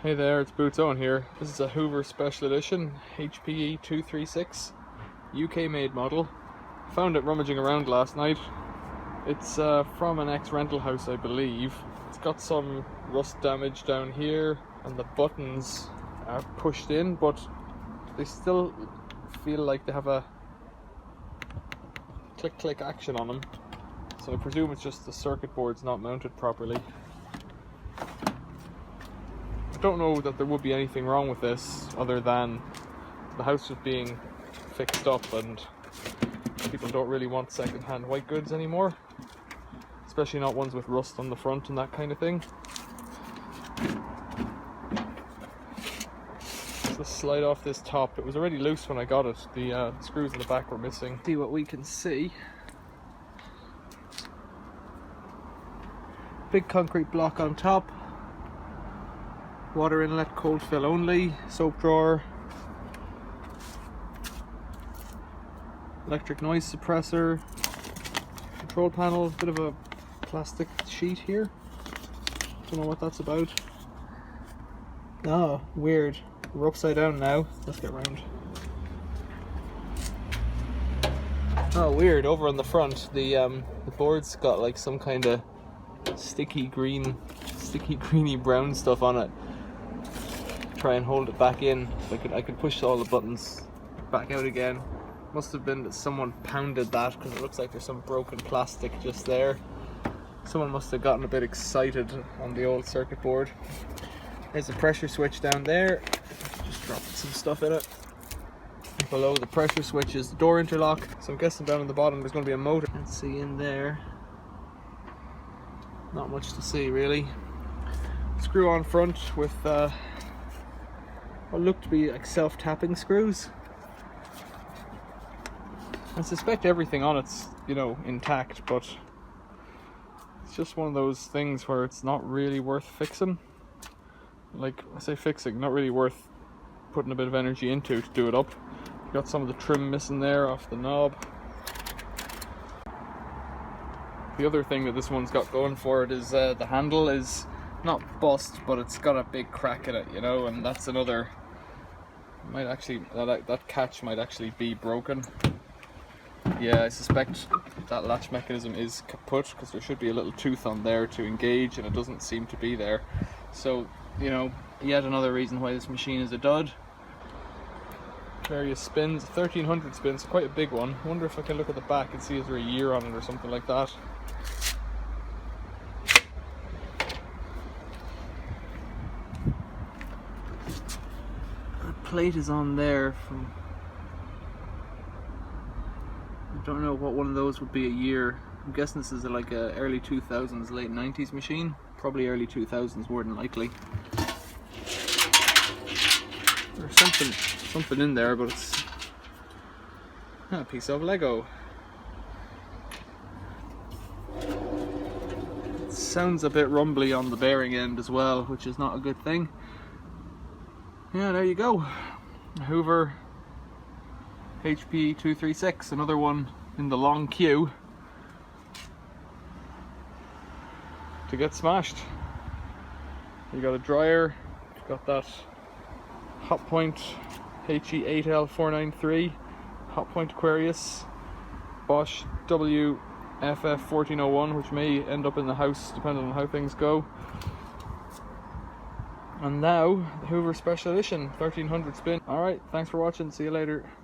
Hey there, it's Boots Owen here. This is a Hoover Special Edition HPE236 UK made model. Found it rummaging around last night. It's from an ex-rental house, I believe. It's got some rust damage down here and the buttons are pushed in, but they still feel like they have a click action on them. So I presume it's just the circuit board's not mounted properly. I don't know that there would be anything wrong with this other than the house just being fixed up, and people don't really want second-hand white goods anymore, especially not ones with rust on the front and that kind of thing. Let's slide off this top. It was already loose when I got it. The screws in the back were missing. See what we can see. Big concrete block on top. Water inlet, cold fill only, soap drawer, electric noise suppressor, control panel, bit of a plastic sheet here. Don't know what that's about. Oh, weird. We're upside down now. Let's get round. Oh, weird. Over on the front, the board's got like some kind of sticky greeny brown stuff on it. Try and hold it back in. I could push all the buttons back out again. Must have been that someone pounded that, because it looks like there's some broken plastic just there. Someone must have gotten a bit excited on the old circuit board. There's a pressure switch down there. Just dropping some stuff in it. Below the pressure switch is the door interlock. So I'm guessing down on the bottom there's going to be a motor. Let's see in there. Not much to see really. Screw on front with what look to be like self-tapping screws. I suspect everything on it's, intact, but it's just one of those things where it's not really worth fixing. Like, I say fixing, not really worth putting a bit of energy into to do it up. Got some of the trim missing there off the knob. The other thing that this one's got going for it is the handle is not bust, but it's got a big crack in it, and that's another, might actually, that catch might actually be broken. Yeah, I suspect that latch mechanism is kaput, because there should be a little tooth on there to engage, and it doesn't seem to be there. So, yet another reason why this machine is a dud. Various spins, 1300 spins, quite a big one. I wonder if I can look at the back and see is there a year on it or something like that. The plate is on there from, I don't know what one of those would be a year. I'm guessing this is like a early 2000s, late 90s machine. Probably early 2000s more than likely. There's something in there, but it's a piece of Lego. It sounds a bit rumbly on the bearing end as well, which is not a good thing. Yeah, there you go. Hoover HPE236, another one in the long queue to get smashed. You got a dryer, you've got that Hotpoint HE8L493, Hotpoint Aquarius, Bosch WFF1401, which may end up in the house depending on how things go. And now the Hoover Special Edition 1300 spin. Alright, thanks for watching, see you later.